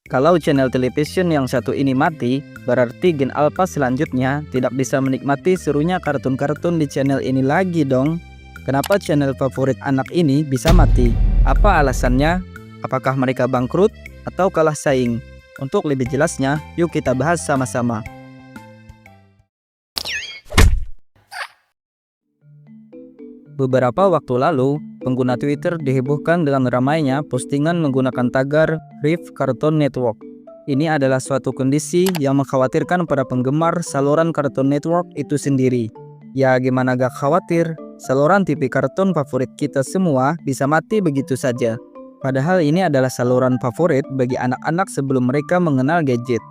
Kalau channel television yang satu ini mati, berarti gen alpha selanjutnya tidak bisa menikmati serunya kartun-kartun di channel ini lagi dong. Kenapa channel favorit anak ini bisa mati? Apa alasannya? Apakah mereka bangkrut atau kalah saing? Untuk lebih jelasnya, yuk kita bahas sama-sama. Beberapa waktu lalu, pengguna Twitter dihebohkan dengan ramainya postingan menggunakan tagar RIF Cartoon Network. Ini adalah suatu kondisi yang mengkhawatirkan para penggemar saluran Cartoon Network itu sendiri. Ya gimana gak khawatir, saluran TV kartun favorit kita semua bisa mati begitu saja. Padahal ini adalah saluran favorit bagi anak-anak sebelum mereka mengenal gadget.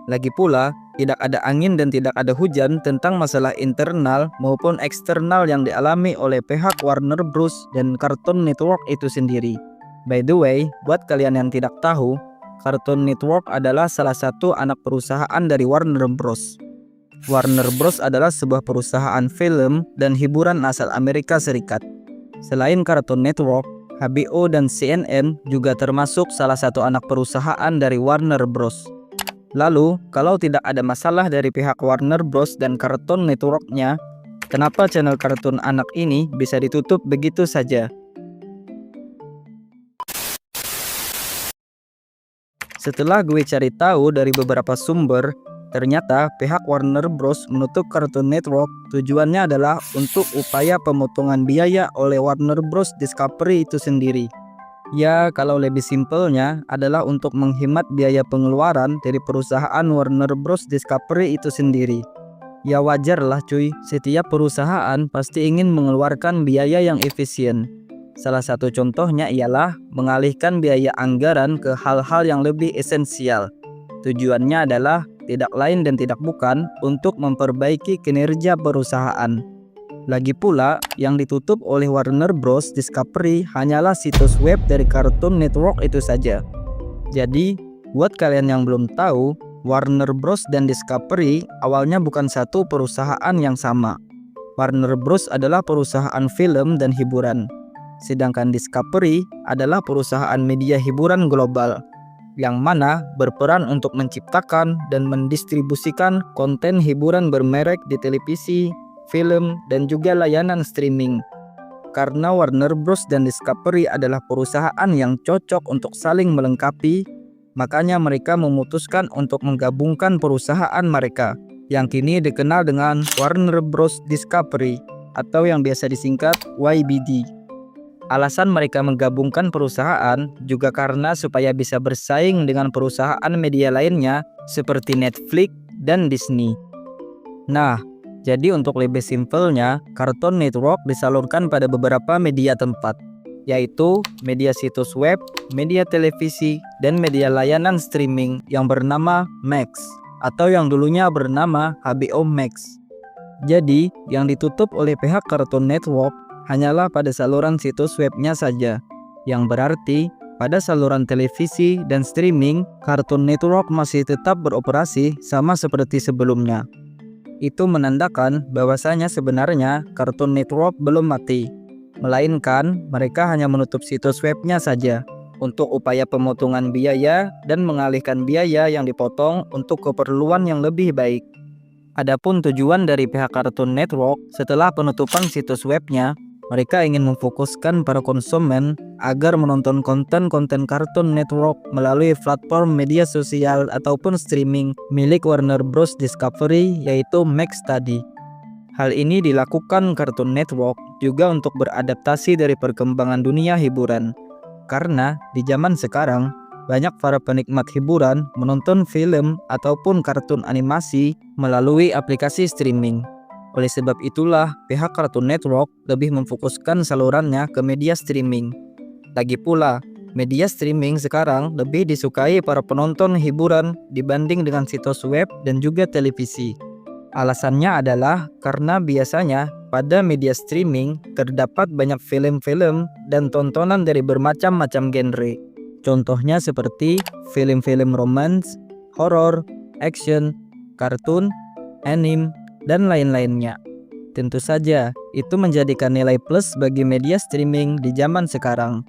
Lagi pula, tidak ada angin dan tidak ada hujan tentang masalah internal maupun eksternal yang dialami oleh pihak Warner Bros. Dan Cartoon Network itu sendiri. By the way, buat kalian yang tidak tahu, Cartoon Network adalah salah satu anak perusahaan dari Warner Bros. Warner Bros. Adalah sebuah perusahaan film dan hiburan asal Amerika Serikat. Selain Cartoon Network, HBO dan CNN juga termasuk salah satu anak perusahaan dari Warner Bros. Lalu, kalau tidak ada masalah dari pihak Warner Bros. Dan Cartoon Network-nya, kenapa channel kartun anak ini bisa ditutup begitu saja? Setelah gue cari tahu dari beberapa sumber, ternyata pihak Warner Bros. Menutup Cartoon Network tujuannya adalah untuk upaya pemotongan biaya oleh Warner Bros. Discovery itu sendiri. Ya, kalau lebih simpelnya adalah untuk menghemat biaya pengeluaran dari perusahaan Warner Bros. Discovery itu sendiri. Ya wajar lah cuy, setiap perusahaan pasti ingin mengeluarkan biaya yang efisien. Salah satu contohnya ialah mengalihkan biaya anggaran ke hal-hal yang lebih esensial. Tujuannya adalah tidak lain dan tidak bukan untuk memperbaiki kinerja perusahaan. Lagi pula, yang ditutup oleh Warner Bros. Discovery hanyalah situs web dari Cartoon Network itu saja. Jadi, buat kalian yang belum tahu, Warner Bros. Dan Discovery awalnya bukan satu perusahaan yang sama. Warner Bros. Adalah perusahaan film dan hiburan, sedangkan Discovery adalah perusahaan media hiburan global, yang mana berperan untuk menciptakan dan mendistribusikan konten hiburan bermerek di televisi, film, dan juga layanan streaming. Karena Warner Bros. Dan Discovery adalah perusahaan yang cocok untuk saling melengkapi, makanya mereka memutuskan untuk menggabungkan perusahaan mereka, yang kini dikenal dengan Warner Bros. Discovery, atau yang biasa disingkat YBD. Alasan mereka menggabungkan perusahaan juga karena supaya bisa bersaing dengan perusahaan media lainnya seperti Netflix dan Disney. Nah, jadi untuk lebih simpelnya, Cartoon Network disalurkan pada beberapa media tempat, yaitu media situs web, media televisi, dan media layanan streaming yang bernama Max, atau yang dulunya bernama HBO Max. Jadi, yang ditutup oleh pihak Cartoon Network hanyalah pada saluran situs webnya saja, yang berarti pada saluran televisi dan streaming, Cartoon Network masih tetap beroperasi sama seperti sebelumnya. Itu menandakan bahwasanya sebenarnya Cartoon Network belum mati, melainkan mereka hanya menutup situs webnya saja untuk upaya pemotongan biaya dan mengalihkan biaya yang dipotong untuk keperluan yang lebih baik. Adapun tujuan dari pihak Cartoon Network setelah penutupan situs webnya, mereka ingin memfokuskan para konsumen agar menonton konten-konten Cartoon Network melalui platform media sosial ataupun streaming milik Warner Bros. Discovery, yaitu Max tadi. Hal ini dilakukan Cartoon Network juga untuk beradaptasi dari perkembangan dunia hiburan. Karena di zaman sekarang, banyak para penikmat hiburan menonton film ataupun kartun animasi melalui aplikasi streaming. Oleh sebab itulah, pihak Cartoon Network lebih memfokuskan salurannya ke media streaming. Lagi pula, media streaming sekarang lebih disukai para penonton hiburan dibanding dengan situs web dan juga televisi. Alasannya adalah karena biasanya pada media streaming terdapat banyak film-film dan tontonan dari bermacam-macam genre. Contohnya seperti film-film romance, horor, action, kartun, anime, dan lain-lainnya. Tentu saja, itu menjadikan nilai plus bagi media streaming di zaman sekarang.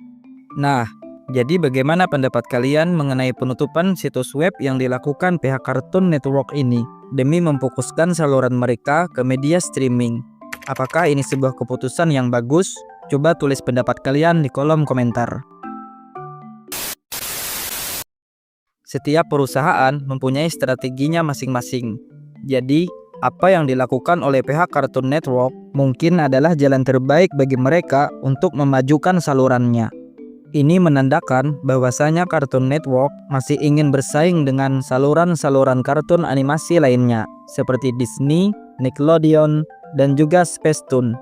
Nah, Jadi bagaimana pendapat kalian mengenai penutupan situs web yang dilakukan pihak Cartoon Network ini demi memfokuskan saluran mereka ke media streaming? Apakah ini sebuah keputusan yang bagus? Coba tulis pendapat kalian di kolom komentar. Setiap perusahaan mempunyai strateginya masing-masing. Jadi, apa yang dilakukan oleh pihak Cartoon Network mungkin adalah jalan terbaik bagi mereka untuk memajukan salurannya. Ini menandakan bahwasanya Cartoon Network masih ingin bersaing dengan saluran-saluran kartun animasi lainnya seperti Disney, Nickelodeon, dan juga Spacetoon.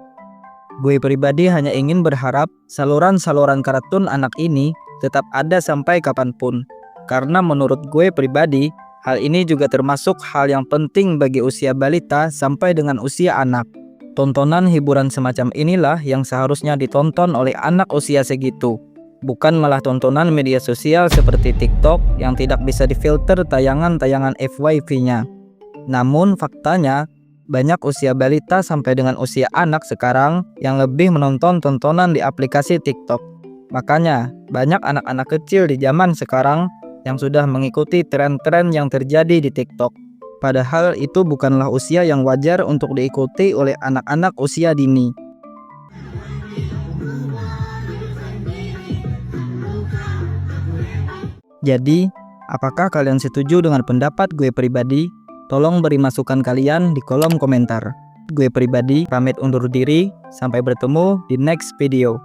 Gue pribadi hanya ingin berharap saluran-saluran kartun anak ini tetap ada sampai kapanpun. Karena menurut gue pribadi, hal ini juga termasuk hal yang penting bagi usia balita sampai dengan usia anak. Tontonan hiburan semacam inilah yang seharusnya ditonton oleh anak usia segitu. Bukan malah tontonan media sosial seperti TikTok yang tidak bisa difilter tayangan-tayangan FYP-nya. Namun faktanya, banyak usia balita sampai dengan usia anak sekarang yang lebih menonton tontonan di aplikasi TikTok. Makanya, banyak anak-anak kecil di zaman sekarang yang sudah mengikuti tren-tren yang terjadi di TikTok. Padahal itu bukanlah usia yang wajar untuk diikuti oleh anak-anak usia dini. Jadi, apakah kalian setuju dengan pendapat gue pribadi? Tolong beri masukan kalian di kolom komentar. Gue pribadi pamit undur diri, sampai bertemu di next video.